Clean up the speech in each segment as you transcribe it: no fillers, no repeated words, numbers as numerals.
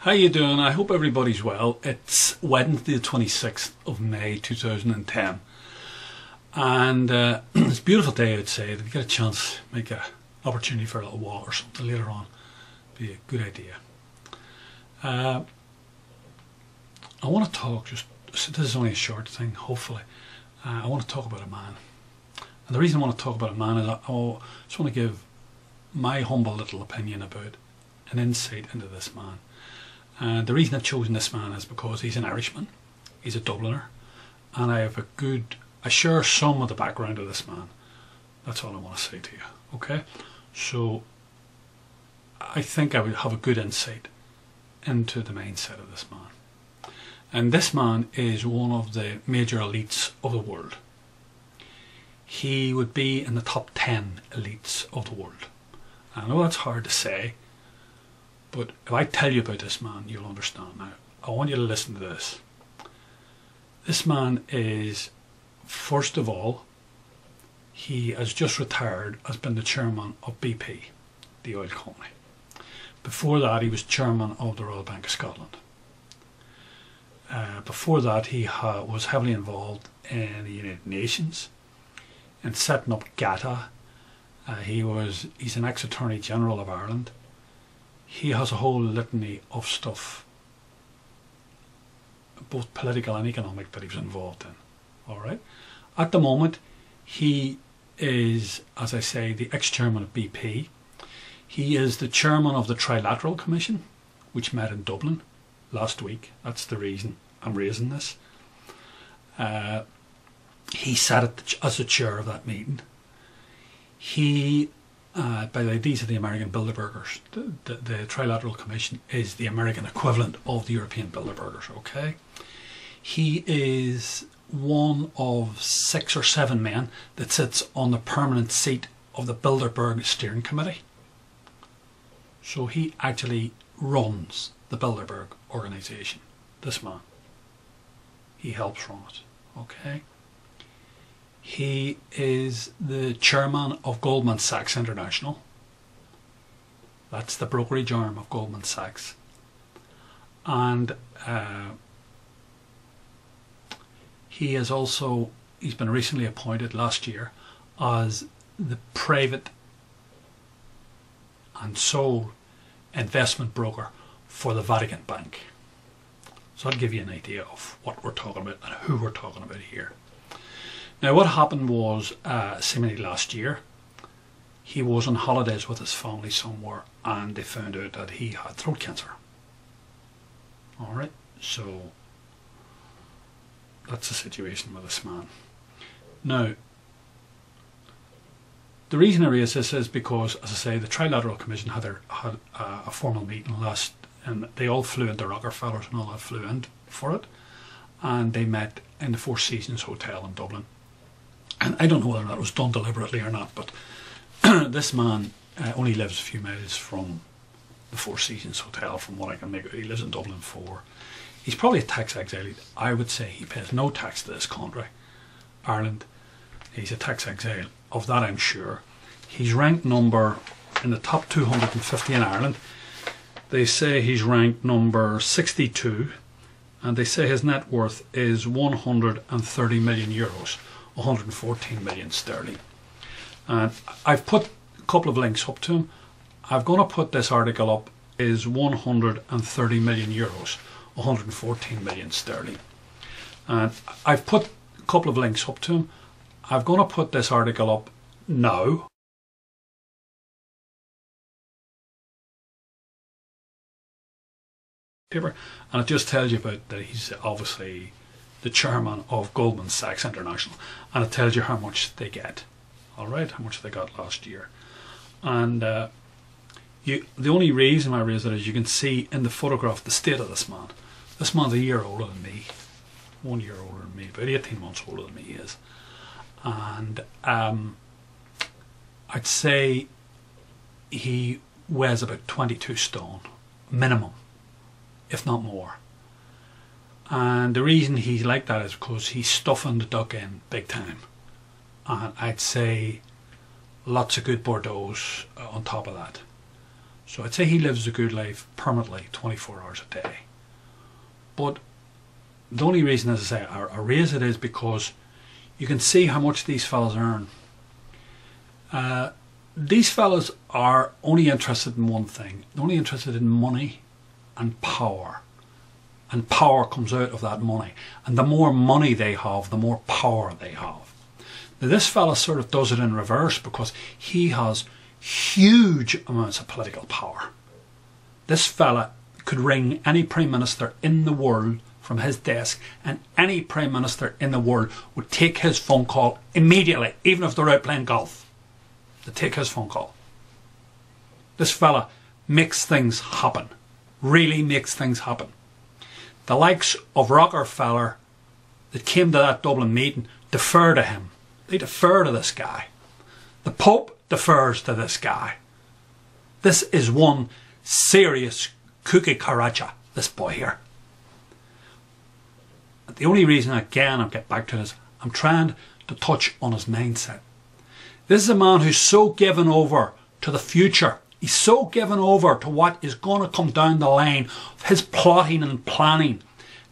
How you doing? I hope everybody's well. It's Wednesday the 26th of May 2010 and it's a beautiful day outside. If you get a chance, make an opportunity for a little walk or something later on. Be a good idea. I want to talk, this is only a short thing, hopefully. I want to talk about a man. And the reason I want to talk about a man is I just want to give my humble little opinion about an insight into this man. And the reason I've chosen this man is because he's an Irishman, he's a Dubliner, and I share some of the background of this man. That's all I want to say to you, okay? So I think I would have a good insight into the mindset of this man. And this man is one of the major elites of the world. He would be in the top 10 elites of the world. I know that's hard to say, but if I tell you about this man, you'll understand. Now, I want you to listen to this. This man is, first of all, he has just retired as being the chairman of BP, the oil company. Before that, he was chairman of the Royal Bank of Scotland. Before that, he was heavily involved in the United Nations, in setting up GATA. He's an ex-Attorney General of Ireland. He has a whole litany of stuff, both political and economic, that he was involved in. Alright? At the moment, he is, as I say, the ex-chairman of BP. He is the chairman of the TRILATERAL Commission, which met in Dublin last week. That's the reason I'm raising this. He sat as the chair of that meeting. By the way, these are the American Bilderbergers. The Trilateral Commission is the American equivalent of the European Bilderbergers, okay? He is one of 6 or 7 men that sits on the permanent seat of the Bilderberg Steering Committee. So he actually runs the Bilderberg organisation, this man. He helps run it, okay? He is the chairman of Goldman Sachs International. That's the brokerage arm of Goldman Sachs. And he's been recently appointed last year as the private and sole investment broker for the Vatican Bank. So I'll give you an idea of what we're talking about and who we're talking about here. Now, what happened was, seemingly last year, he was on holidays with his family somewhere and they found out that he had throat cancer. Alright, so that's the situation with this man. Now, the reason I raise this is because, as I say, the Trilateral Commission had a formal meeting and they all flew into Rockefellers and all that flew in for it, and they met in the Four Seasons Hotel in Dublin. And I don't know whether that was done deliberately or not, but this man only lives a few miles from the Four Seasons Hotel, from what I can make out. He lives in Dublin 4. He's probably a tax exile. I would say he pays no tax to this country, Ireland. He's a tax exile, of that I'm sure. He's ranked number in the top 250 in Ireland. They say he's ranked number 62, and they say his net worth is 130 million euros. 114 million sterling. And I've put a couple of links up to him. I'm going to put this article up, is 130 million euros, 114 million sterling. And I've put a couple of links up to him. I'm going to put this article up now. And it just tells you about that he's obviously the chairman of Goldman Sachs International, and it tells you how much they get. Alright, how much they got last year. And the only reason I raise it is you can see in the photograph the state of this man. This man's a year older than me, 1 year older than me, about 18 months older than me he is. And I'd say he weighs about 22 stone, minimum, if not more. And the reason he's like that is because he's stuffing the duck in big time. And I'd say lots of good Bordeaux on top of that. So I'd say he lives a good life permanently, 24 hours a day. But the only reason, as I say, I raise it is because you can see how much these fellas earn. These fellas are only interested in one thing. They're only interested in money and power. And power comes out of that money. And the more money they have, the more power they have. Now this fella sort of does it in reverse because he has huge amounts of political power. This fella could ring any Prime Minister in the world from his desk, and any Prime Minister in the world would take his phone call immediately, even if they're out playing golf. They'd take his phone call. This fella makes things happen. Really makes things happen. The likes of Rockefeller that came to that Dublin meeting defer to him. They defer to this guy. The Pope defers to this guy. This is one serious cookie caracha, this boy here. The only reason, again, I'll get back to this, I'm trying to touch on his mindset. This is a man who's so given over to the future. He's so given over to what is going to come down the line, his plotting and planning,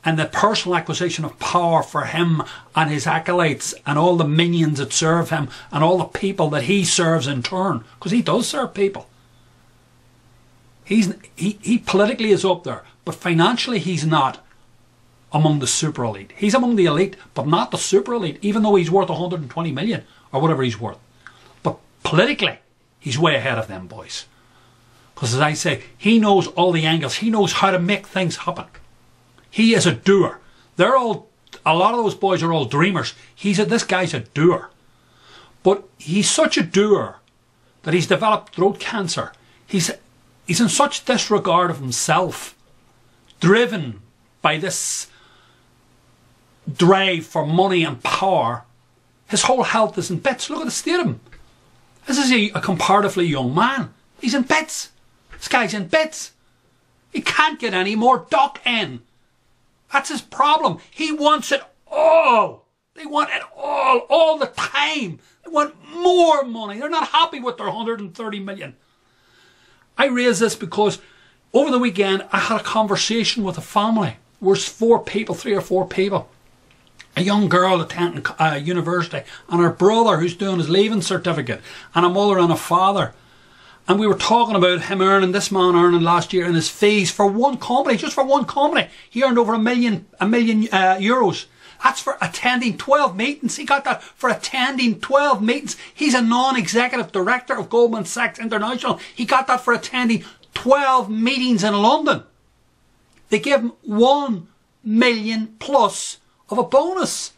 and the personal acquisition of power for him and his acolytes and all the minions that serve him and all the people that he serves in turn, because he does serve people. He politically is up there, but financially he's not among the super elite. He's among the elite, but not the super elite, even though he's worth 120 million or whatever he's worth. But politically, he's way ahead of them boys. Because as I say, he knows all the angles. He knows how to make things happen. He is a doer. A lot of those boys are all dreamers. This guy's a doer. But he's such a doer that he's developed throat cancer. He's in such disregard of himself, driven by this drive for money and power. His whole health is in bits. Look at the state of him. This is a comparatively young man. He's in bits. This guy's in bits. He can't get any more duck in. That's his problem. He wants it all. They want it all the time. They want more money. They're not happy with their 130 million. I raise this because over the weekend I had a conversation with a family. There's 3 or 4 people. A young girl attending university, and her brother who's doing his leaving certificate, and a mother and a father. And we were talking about him earning, this man earning last year in his fees for one company, just for one company. He earned over a million euros. That's for attending 12 meetings. He got that for attending 12 meetings. He's a non-executive director of Goldman Sachs International. He got that for attending 12 meetings in London. They gave him 1 million plus of a bonus.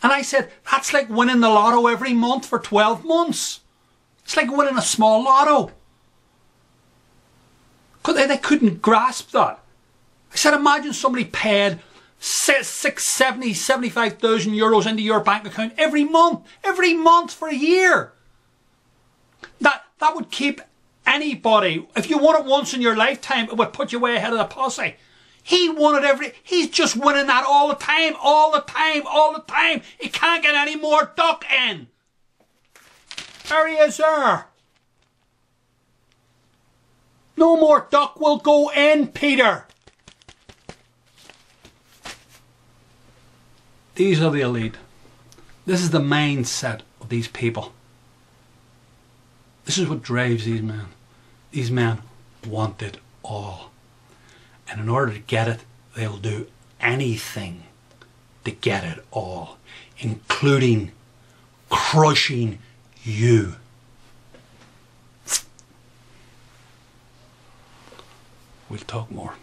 And I said, that's like winning the lotto every month for 12 months. It's like winning a small lotto. They couldn't grasp that. I said, imagine somebody paid 75,000 euros into your bank account every month for a year. That would keep anybody, if you won it once in your lifetime, it would put you way ahead of the posse. He won it he's just winning that all the time. He can't get any more duck in. There he is there. No more duck will go in, Peter. These are the elite. This is the mindset of these people. This is what drives these men. These men want it all. And in order to get it, they'll do anything to get it all, including crushing you. We'll talk more.